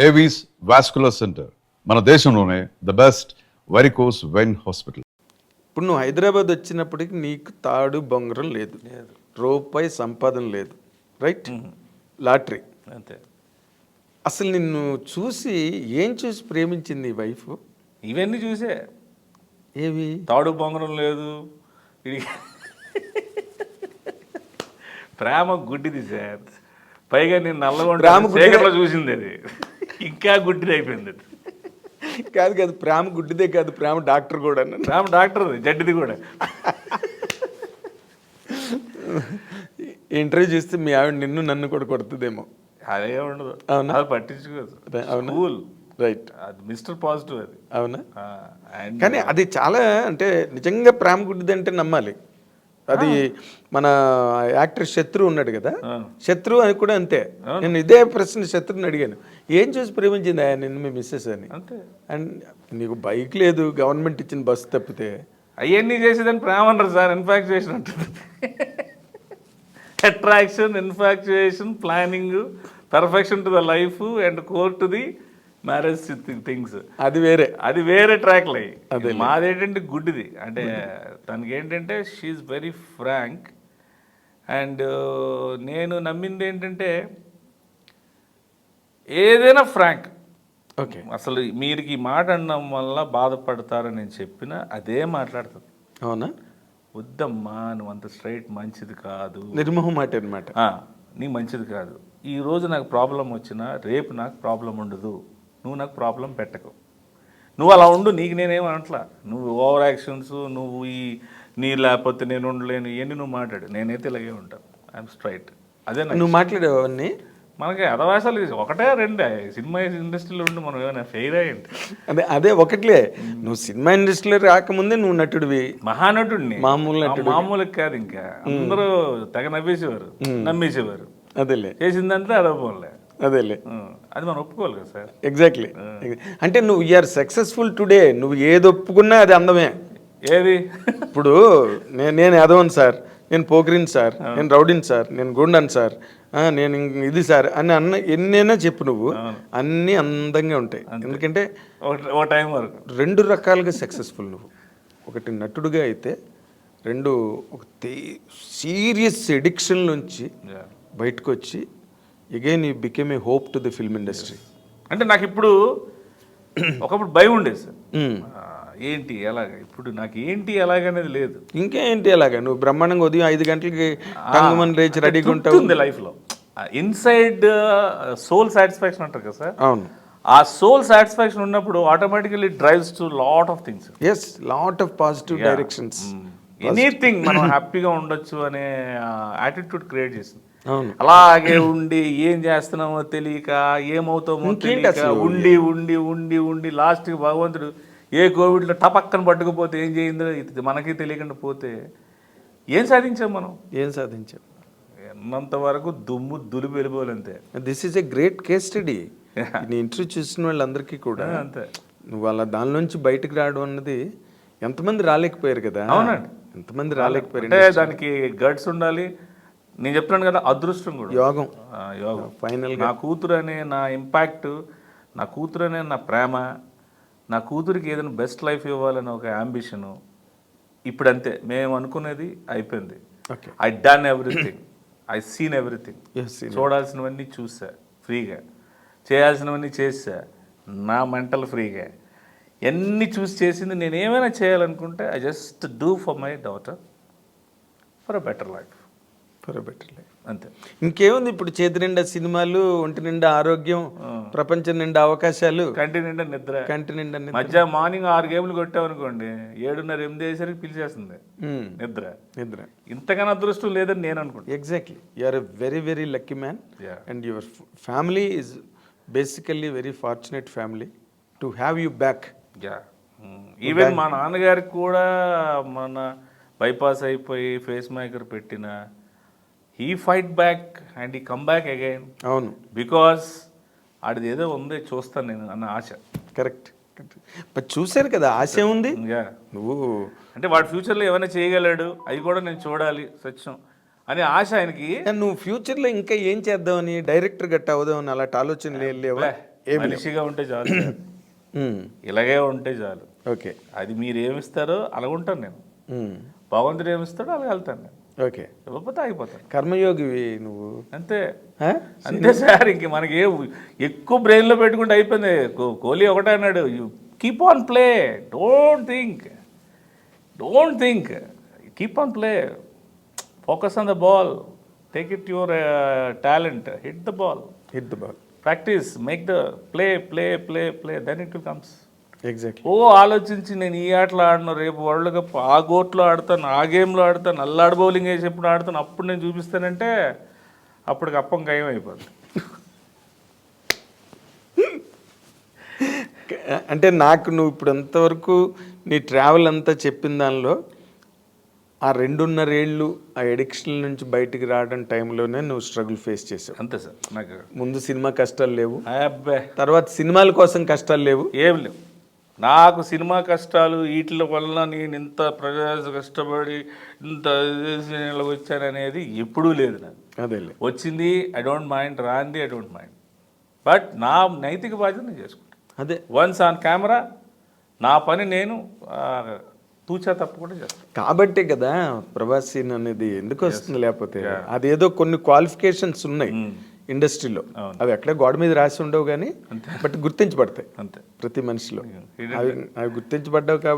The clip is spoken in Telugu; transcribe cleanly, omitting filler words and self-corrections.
ఏవీస్ వాస్కులర్ సెంటర్ మన దేశంలోనే the best varicose vein hospital. ఇప్పుడు నువ్వు హైదరాబాద్ వచ్చినప్పటికి నీకు తాడు బొంగరం లేదు, రూపాయి సంపాదన లేదు, రైట్? లాటరీ అంతే. అసలు నిన్ను చూసి ఏం చూసి ప్రేమించింది ఈ వైఫ్? ఇవన్నీ చూసే. ఏవి? తాడు బొంగరం లేదు, ప్రేమ గుడ్డిది సార్. పైగా నేను నల్లగొండ చూసింది అది ఇంకా గుడ్డిది అయిపోయింది. కాదు కాదు, ప్రేమ గుడ్డిదే కాదు, ప్రేమ డాక్టర్ కూడా. ప్రేమ డాక్టర్ జడ్డిది కూడా. ఇంటర్వ్యూ చేస్తే మీ ఆవిడ నిన్ను నన్ను కూడా కొడుతుందేమో. అదే ఉండదు, అవునా? అది పట్టించుకోదు. Cool, right. అది మిస్టర్ పాజిటివ్ అది. అవునా? కానీ అది చాలా, అంటే నిజంగా ప్రేమ గుడ్డిది అంటే నమ్మాలి. అది మన యాక్టర్ శత్రు ఉన్నాడు కదా, శత్రు అని కూడా అంతే. నేను ఇదే ప్రశ్న శత్రుని అడిగాను, ఏం చూసి ప్రేమించింది ఆయన నిన్ను మీ మిస్సెస్ అని. అంతే. అండ్ నీకు బైక్ లేదు, గవర్నమెంట్ ఇచ్చిన బస్సు తప్పితే. అవన్నీ చేసేదని ప్రేమ అంటారు సార్. ఇన్ఫాక్చుయేషన్ అంటుంది. Attraction, infatuation, planning, perfection to the life and core to the marriage things. అది వేరే ట్రాక్లు అయ్యి. మాదేంటంటే గుడ్డిది. అంటే తనకి ఏంటంటే షీఈ్ వెరీ ఫ్రాంక్. అండ్ నేను నమ్మింది ఏంటంటే ఏదైనా ఫ్రాంక్. ఓకే, అసలు మీరు ఈ మాట అనడం వల్ల బాధపడతారని నేను చెప్పినా అదే మాట్లాడుతుంది. అవునా? వద్దమ్మా, నువ్వు అంత స్ట్రైట్ మంచిది కాదు, నిర్మోహం మాట అనమాట. నీ మంచిది కాదు. ఈరోజు నాకు ప్రాబ్లం వచ్చినా రేపు నాకు ప్రాబ్లం ఉండదు, నువ్వు నాకు ప్రాబ్లం పెట్టకు, నువ్వు అలా ఉండు, నీకు నేనేం అనట్లా. నువ్వు ఓవర్ యాక్షన్స్, నువ్వు నీ లేకపోతే నేను ఉండలేను, ఇవన్నీ నువ్వు మాట్లాడు, నేనైతే ఇలాగే ఉంటాను. I'm straight. అదే నువ్వు మాట్లాడేవు అవన్నీ. మనకి అదవాసాలు ఒకటే రెండే. సినిమా ఇండస్ట్రీలో ఉండి మనం ఏమైనా ఫెయిల్ అయ్యింది. అదే ఒకట్లే. నువ్వు సినిమా ఇండస్ట్రీలో రాకముందే నువ్వు నటుడివి, మహానటుడిని. మామూలు కాదు, ఇంకా అందరూ తెగ నవ్వేసేవారు, నమ్మేసేవారు. అదేలే, చేసిందంతా అదపోలే. అదేలే, అది మనం ఒప్పుకోవాలి కదా సార్. ఎగ్జాక్ట్లీ. అంటే నువ్వు యూఆర్ సక్సెస్ఫుల్ టుడే. నువ్వు ఏది ఒప్పుకున్నా అది అందమే. ఏది? ఇప్పుడు నేను ఎదవను సార్, నేను పోకిరిని సార్, నేను రౌడీని సార్, నేను గుండాను సార్, నేను ఇది సార్ అని ఎన్నైనా చెప్పు, నువ్వు అన్నీ అందంగా ఉంటాయి. ఎందుకంటే ఓ టైం వరకు రెండు రకాలుగా సక్సెస్ఫుల్ నువ్వు. ఒకటి నటుడుగా అయితే, రెండు ఒక సీరియస్ ఎడిక్షన్ నుంచి బయటకు వచ్చి again you became a hope to the film industry. అంటే నాకు ఇప్పుడు ఒకప్పుడు భయం ఉండేది సార్, ఏంటి ఎలాగా. ఇప్పుడు నాకు ఏంటి ఎలాగనేది లేదు. ఇంకేంటి ఎలాగా? నువ్వు బ్రహ్మాండంగా ఉదయం 5 గంటలకి టంగుమని లేచి రెడీగా ఉంటావు. లైఫ్లో ఇన్సైడ్ సోల్ సాటిస్ఫాక్షన్ అంటారు కదా సార్. అవును. ఆ సోల్ సాటిస్ఫాక్షన్ ఉన్నప్పుడు automatically drives to lot of things. Yes, lot of positive directions. Anything మనం హ్యాపీగా ఉండొచ్చు అనే యాటిట్యూడ్ క్రియేట్ చేసింది. అవును. అలాగే ఉండి ఏం చేస్తున్నామో తెలియక, ఏమవుతామో తెలియక, ఉండి ఉండి ఉండి ఉండి లాస్ట్కి భగవంతుడు ఏ కోవిడ్లో టపక్కన పట్టుకుపోతే ఏం చేయిందో మనకి తెలియకుండా పోతే ఏం సాధించాం మనం? ఏం సాధించాం? ఉన్నంత వరకు దుమ్ము దులిపి వెళ్ళిపోవాలంతే. This is a great case study. నీ ఇంటర్వ్యూ చూసిన వాళ్ళందరికీ కూడా అంతే. నువ్వు అలా దానిలోంచి బయటకు రావడం అన్నది ఎంతమంది రాలేకపోయారు కదా. అవునండి, ఎంతమంది రాలేకపోయారు. అంటే దానికి గట్స్ ఉండాలి. నేను చెప్తున్నాను కదా, అదృష్టం కూడా, యోగం. ఫైనల్ నా కూతురు అనే నా ఇంపాక్ట్, నా కూతురు అనే నా ప్రేమ, నా కూతురికి ఏదైనా బెస్ట్ లైఫ్ ఇవ్వాలని ఒక అంబిషను. ఇప్పుడు అంతే, మేము అనుకునేది అయిపోయింది. I done everything, I seen everything. చూడాల్సినవన్నీ చూసా ఫ్రీగా, చేయాల్సినవన్నీ చేసా నా మెంటల్ ఫ్రీగా. ఎన్ని చూసి చేసింది. నేను ఏమైనా చేయాలనుకుంటే I just do for my daughter for a better life. అంతే. ఇంకేముంది ఇప్పుడు? చేతి నిండా సినిమాలు, ఒంటి నిండా ఆరోగ్యం, ప్రపంచం నిండా అవకాశాలు, కంటి నిండా నిద్ర. మధ్య మార్నింగ్ 6 గేమ్లు కొట్టామనుకోండి, 7:30 8 అయ్యేసరికి పిలిచేస్తుంది నిద్ర. ఇంతకన్నా అదృష్టం లేదని నేను అనుకుంటాను. Exactly. You are a very very lucky man. And your family is basically very fortunate family to have you back. Even మా నాన్నగారికి కూడా మన బైపాస్ అయిపోయి ఫేస్ మేకర్ పెట్టిన, he fight back and he come back again. అవును. బికాస్ ఆడిది ఏదో ఉంది చూస్తాను నేను అన్న ఆశ. కరెక్ట్. చూశారు కదా, ఆశ ఉంది. నువ్వు అంటే వాడు ఫ్యూచర్లో ఏమైనా చేయగలడు, అవి కూడా నేను చూడాలి సత్యం అని ఆశ ఆయనకి. నువ్వు ఫ్యూచర్లో ఇంకా ఏం చేద్దామని, డైరెక్టర్ గట్ట అవుదామని అలాంటి ఆలోచన లేవా? మనిషిగా ఉంటే చాలు. ఇలాగే ఉంటే చాలు. ఓకే. అది మీరు ఏమిస్తారో అలా ఉంటాను నేను. భగవంతుడు ఏమిస్తాడో అలా వెళ్తాను నేను. ఓకే. ఇవ్వకపోతే ఆగిపోతాను. కర్మయోగివి నువ్వు. అంతే అంతే సార్. ఇంక మనకి ఎక్కువ బ్రెయిన్లో పెట్టుకుంటే అయిపోయింది. కోహ్లీ ఒకటే అన్నాడు, you keep on play, don't think, keep on play, focus on the ball, take it your talent, hit the ball, practice, make the play, then it will comes. Exactly. ఆలోచించి నేను ఈ ఆటలో ఆడను, రేపు వరల్డ్ కప్ ఆ కోర్టులో ఆడతాను, ఆ గేమ్లో ఆడతాను, నల్లాడు బౌలింగ్ వేసేప్పుడు ఆడతాను, అప్పుడు నేను చూపిస్తానంటే అప్పటికి అప్పం ఖాయం అయిపోతుంది. అంటే నాకు నువ్వు ఇప్పుడు అంతవరకు నీ ట్రావెల్ అంతా చెప్పిన దానిలో ఆ 2.5 ఏళ్ళు ఆ ఎడిక్షన్ నుంచి బయటికి రావడం టైంలోనే నువ్వు స్ట్రగుల్ ఫేస్ చేసావు. అంతే సార్. నాకు ముందు సినిమా కష్టాలు లేవు, అబ్బే తర్వాత సినిమాల కోసం కష్టాలు లేవు, ఏం లేవు. నాకు సినిమా కష్టాలు వీటి వల్ల నేను ఇంత ప్రజా కష్టపడి ఇంత వచ్చాననేది ఎప్పుడూ లేదు నాకు. అదే వచ్చింది ఐ డోంట్ మైండ్, రాంది ఐ డోంట్ మైండ్, బట్ నా నైతిక బాధ్యత నేను చేసుకుంటాను. అదే వన్స్ ఆన్ కెమెరా నా పని నేను తూచా తప్పకుండా చేస్తాను. కాబట్టే కదా ప్రభాస్ సీన్ అనేది ఎందుకు వస్తుంది, లేకపోతే అదేదో కొన్ని క్వాలిఫికేషన్స్ ఉన్నాయి ఇండస్ట్రీలో, అవి అక్కడే గోడ మీద రాసి ఉండవు కానీ బట్ గుర్తించబడతాయి అంతే ప్రతి మనిషిలో. అవి గుర్తించబడ్డావు కాబట్టి